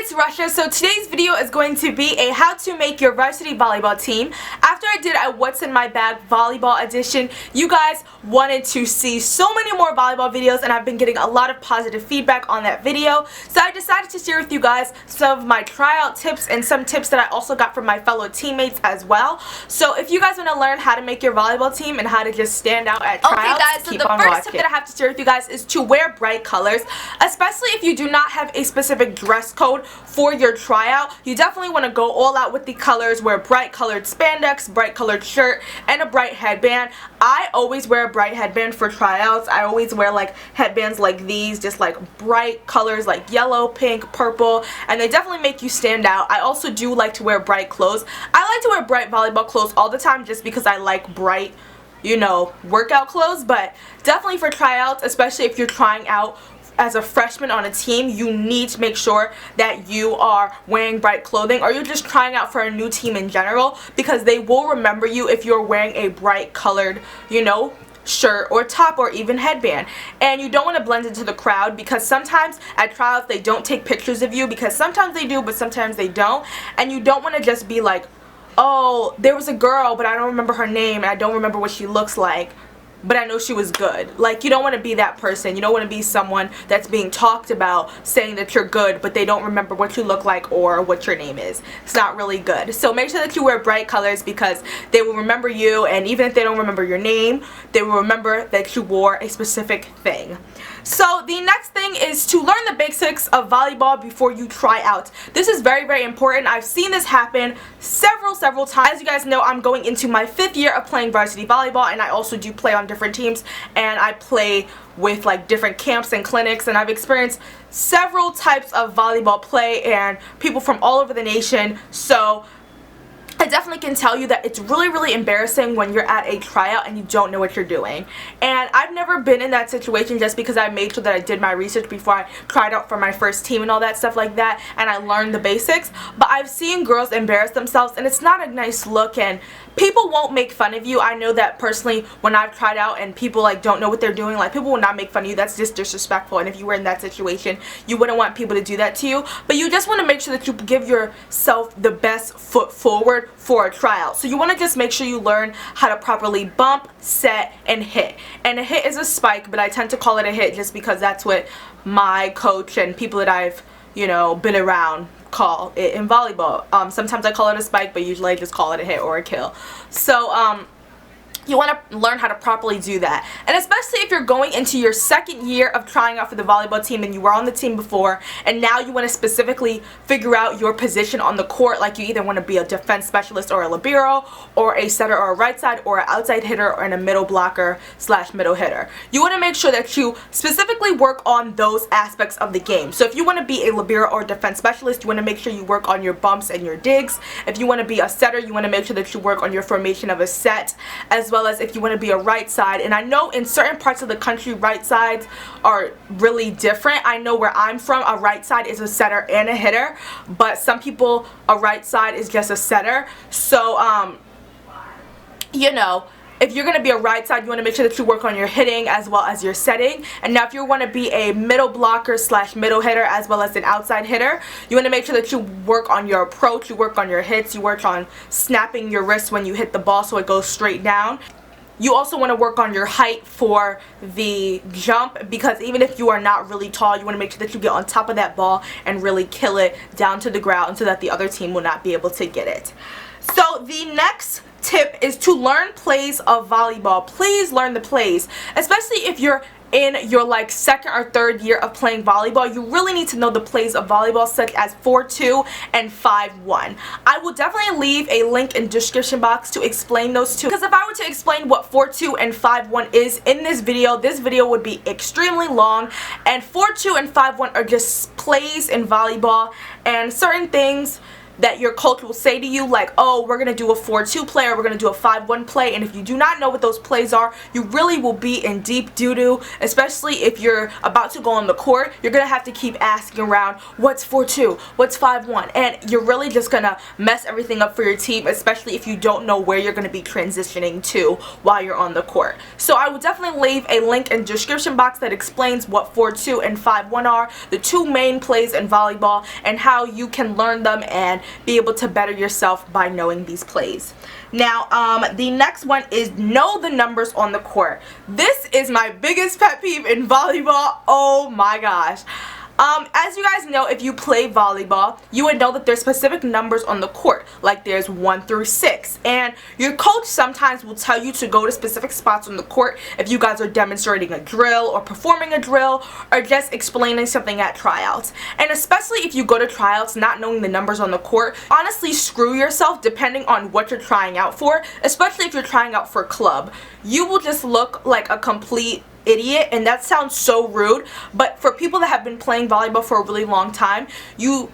it's Russia. So today's video is going to be a how to make your varsity volleyball team. After I did a what's in my bag volleyball edition, you guys wanted to see so many more volleyball videos and I've been getting a lot of positive feedback on that video. So I decided to share with you guys some of my tryout tips and some tips that I also got from my fellow teammates as well. So if you guys want to learn how to make your volleyball team and how to just stand out at tryouts, okay guys, so keep the on first watching. tip that I have to share with you guys is to wear bright colors, especially if you do not have a specific dress code for your tryout. You definitely want to go all out with the colors, wear bright colored spandex, bright colored shirt, and a bright headband. I always wear a bright headband for tryouts. I always wear like headbands like these, just like bright colors like yellow, pink, purple, and they definitely make you stand out. I also do like to wear bright clothes. I like to wear bright volleyball clothes all the time just because I like bright, you know, workout clothes, but definitely for tryouts, especially if you're trying out as a freshman on a team, you need to make sure that you are wearing bright clothing, or you're just trying out for a new team in general, because they will remember you if you're wearing a bright colored, you know, shirt or top or even headband. And you don't want to blend into the crowd, because sometimes at tryouts they don't take pictures of you, because sometimes they do but sometimes they don't, and you don't want to just be like, oh, there was a girl but I don't remember her name and I don't remember what she looks like, but I know she was good. Like, you don't want to be that person. You don't want to be someone that's being talked about saying that you're good but they don't remember what you look like or what your name is. It's not really good. So make sure that you wear bright colors, because they will remember you, and even if they don't remember your name, they will remember that you wore a specific thing. So the next thing is to learn the basics of volleyball before you try out. This is very, very important. I've seen this happen several times. As you guys know, I'm going into my 5th year of playing varsity volleyball, and I also do play on different teams, and I play with like different camps and clinics, and I've experienced several types of volleyball play and people from all over the nation. So I definitely can tell you that it's really embarrassing when you're at a tryout and you don't know what you're doing. And I've never been in that situation, just because I made sure that I did my research before I tried out for my first team and all that stuff like that, and I learned the basics. But I've seen girls embarrass themselves, and it's not a nice look, and people won't make fun of you. I know that personally when I've tried out and people like don't know what they're doing, like people will not make fun of you. That's just disrespectful, and if you were in that situation, you wouldn't want people to do that to you. But you just want to make sure that you give yourself the best foot forward for a tryout. So you want to just make sure you learn how to properly bump, set, and hit. And a hit is a spike, but I tend to call it a hit just because that's what my coach and people that I've, you know, been around call it in volleyball. Sometimes I call it a spike, but usually I just call it a hit or a kill. So you want to learn how to properly do that. And especially if you're going into your 2nd year of trying out for the volleyball team and you were on the team before, and now you want to specifically figure out your position on the court, like you either want to be a defense specialist or a libero, or a setter or a right side, or an outside hitter, or a middle blocker / middle hitter. You want to make sure that you specifically work on those aspects of the game. So if you want to be a libero or defense specialist, you want to make sure you work on your bumps and your digs. If you want to be a setter, you want to make sure that you work on your formation of a set, as well as if you want to be a right side. And I know in certain parts of the country right sides are really different. I know where I'm from, a right side is a setter and a hitter, but some people, a right side is just a setter. So you know, if you're going to be a right side, you want to make sure that you work on your hitting as well as your setting. And now if you want to be a middle blocker / middle hitter as well as an outside hitter, you want to make sure that you work on your approach, you work on your hits, you work on snapping your wrist when you hit the ball so it goes straight down. You also want to work on your height for the jump, because even if you are not really tall, you want to make sure that you get on top of that ball and really kill it down to the ground so that the other team will not be able to get it. So the next tip is to learn plays of volleyball. Please learn the plays, especially if you're in your like 2nd or 3rd year of playing volleyball. You really need to know the plays of volleyball, such as 4-2 and 5-1. I will definitely leave a link in the description box to explain those two, because if I were to explain what 4-2 and 5-1 is in this video would be extremely long. And 4-2 and 5-1 are just plays in volleyball, and certain things that your coach will say to you, like, oh, we're going to do a 4-2 play, or we're going to do a 5-1 play, and if you do not know what those plays are, you really will be in deep doo-doo, especially if you're about to go on the court. You're going to have to keep asking around, what's 4-2, what's 5-1, and you're really just going to mess everything up for your team, especially if you don't know where you're going to be transitioning to while you're on the court. So I will definitely leave a link in the description box that explains what 4-2 and 5-1 are, the two main plays in volleyball, and how you can learn them and be able to better yourself by knowing these plays. Now, the next one is know the numbers on the court. This is my biggest pet peeve in volleyball. Oh my gosh. As you guys know, if you play volleyball, you would know that there's specific numbers on the court, like there's 1 through 6, and your coach sometimes will tell you to go to specific spots on the court if you guys are demonstrating a drill or performing a drill or just explaining something at tryouts. And especially if you go to tryouts not knowing the numbers on the court, honestly screw yourself depending on what you're trying out for, especially if you're trying out for club. You will just look like a complete idiot, and that sounds so rude, but for people that have been playing volleyball for a really long time, you'll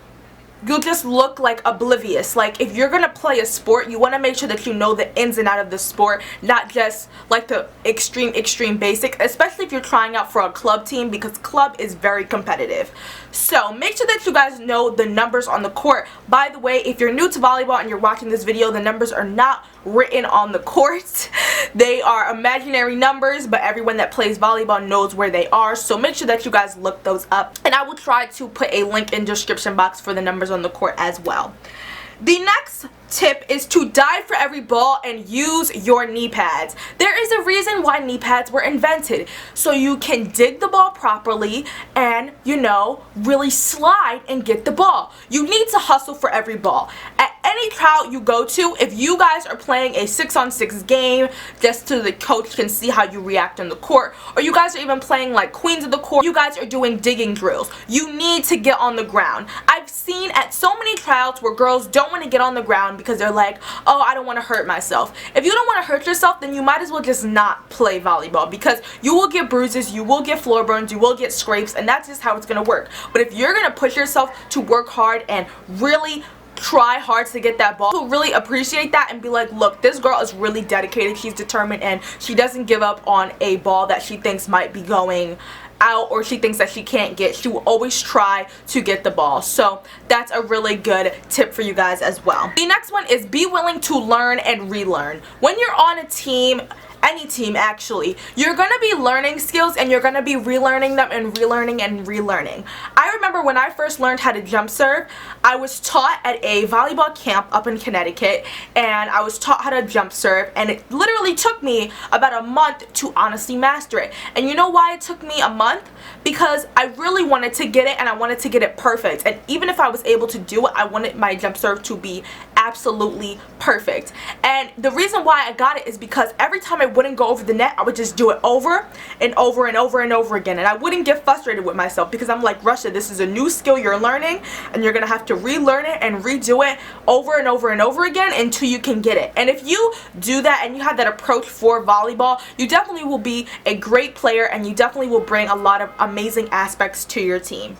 just look like oblivious. Like, if you're gonna play a sport, you want to make sure that you know the ins and out of the sport, not just like the extreme basic, especially if you're trying out for a club team, because club is very competitive. So make sure that you guys know the numbers on the court. By the way, if you're new to volleyball and you're watching this video, the numbers are not written on the court. They are imaginary numbers, but everyone that plays volleyball knows where they are, so make sure that you guys look those up, and I will try to put a link in the description box for the numbers on the court as well. The next tip is to dive for every ball and use your knee pads. There is a reason why knee pads were invented, so you can dig the ball properly and, you know, really slide and get the ball. You need to hustle for every ball. At any tryout you go to, if you guys are playing a 6-on-6 game just so the coach can see how you react on the court, or you guys are even playing like queens of the court, you guys are doing digging drills, you need to get on the ground. I've seen at so many tryouts where girls don't want to get on the ground because they're like, oh, I don't want to hurt myself. If you don't want to hurt yourself, then you might as well just not play volleyball, because you will get bruises, you will get floor burns, you will get scrapes, and that's just how it's going to work. But if you're going to push yourself to work hard and really try hard to get that ball, you'll really appreciate that and be like, look, this girl is really dedicated, she's determined, and she doesn't give up on a ball that she thinks might be going out or she thinks that she can't get. She will always try to get the ball. So that's a really good tip for you guys as well. The next one is be willing to learn and relearn. When you're on a team, any team actually, you're going to be learning skills and you're going to be relearning them and relearning and relearning. I remember when I first learned how to jump serve, I was taught at a volleyball camp up in Connecticut, and I was taught how to jump serve, and it literally took me about a month to honestly master it. And you know why it took me a month? Because I really wanted to get it, and I wanted to get it perfect, and even if I was able to do it, I wanted my jump serve to be absolutely perfect. And the reason why I got it is because every time I wouldn't go over the net, I would just do it over and over and over and over again, and I wouldn't get frustrated with myself, because I'm like, Russia, this is a new skill you're learning, and you're gonna have to relearn it and redo it over and over and over again until you can get it. And if you do that and you have that approach for volleyball, you definitely will be a great player, and you definitely will bring a lot of amazing aspects to your team.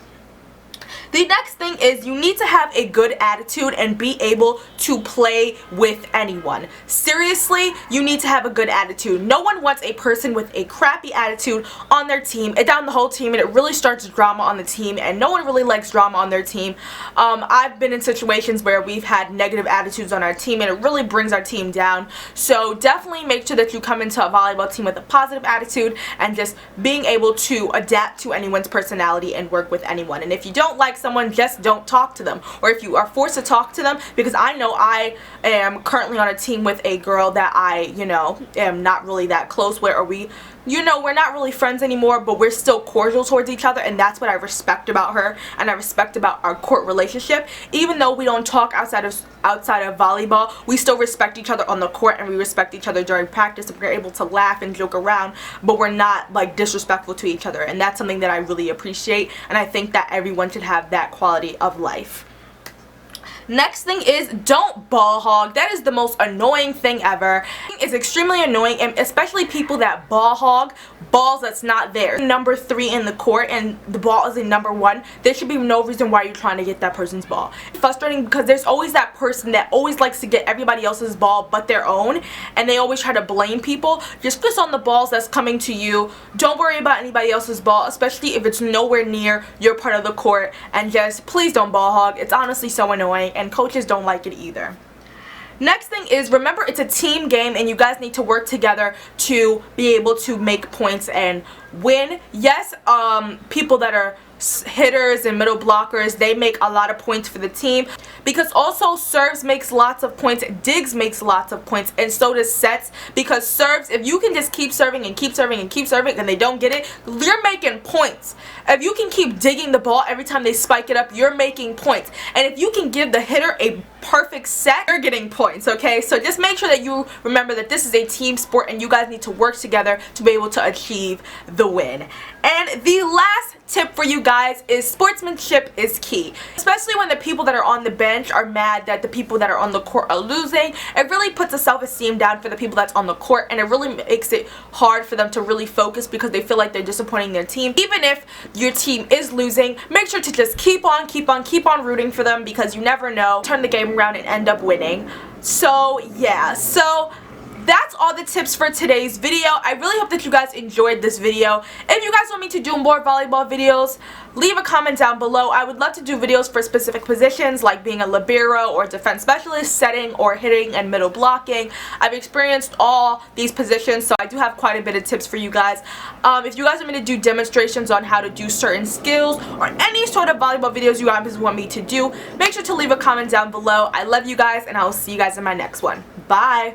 The next thing is you need to have a good attitude and be able to play with anyone. Seriously, you need to have a good attitude. No one wants a person with a crappy attitude on their team. It down the whole team, and it really starts drama on the team, and no one really likes drama on their team. I've been in situations where we've had negative attitudes on our team, and it really brings our team down. So definitely make sure that you come into a volleyball team with a positive attitude and just being able to adapt to anyone's personality and work with anyone. And if you don't like someone, just don't talk to them. Or if you are forced to talk to them, because I know I am currently on a team with a girl that I, am not really that close with, or we're not really friends anymore, but we're still cordial towards each other, and that's what I respect about her, and I respect about our court relationship. Even though we don't talk outside of volleyball, we still respect each other on the court, and we respect each other during practice, and we're able to laugh and joke around, but we're not like disrespectful to each other, and that's something that I really appreciate, and I think that everyone should have that quality of life. Next thing is, don't ball hog. That is the most annoying thing ever. It's extremely annoying, and especially people that ball hog balls that's not there. Number 3 in the court and the ball is a number 1, there should be no reason why you're trying to get that person's ball. It's frustrating because there's always that person that always likes to get everybody else's ball but their own, and they always try to blame people. Just focus on the balls that's coming to you. Don't worry about anybody else's ball, especially if it's nowhere near your part of the court, and just please don't ball hog. It's honestly so annoying and coaches don't like it either. Next thing is, remember, it's a team game and you guys need to work together to be able to make points and win. Yes, people that are hitters and middle blockers, they make a lot of points for the team, because also serves makes lots of points, digs makes lots of points, and so does sets, because serves, if you can just keep serving and keep serving and keep serving and they don't get it, you're making points. If you can keep digging the ball every time they spike it up, you're making points. And if you can give the hitter a perfect set, you're getting points, okay? So just make sure that you remember that this is a team sport and you guys need to work together to be able to achieve the win. And the last tip for you guys is sportsmanship is key. Especially when the people that are on the bench are mad that the people that are on the court are losing. It really puts the self-esteem down for the people that's on the court, and it really makes it hard for them to really focus because they feel like they're disappointing their team. Even if your team is losing, make sure to just keep on rooting for them, because you never know, turn the game around and end up winning. So yeah, so that's all the tips for today's video. I really hope that you guys enjoyed this video. If you guys want me to do more volleyball videos, leave a comment down below. I would love to do videos for specific positions like being a libero or defense specialist, setting or hitting and middle blocking. I've experienced all these positions, so I do have quite a bit of tips for you guys. If you guys want me to do demonstrations on how to do certain skills or any sort of volleyball videos you guys want me to do, make sure to leave a comment down below. I love you guys, and I will see you guys in my next one. Bye!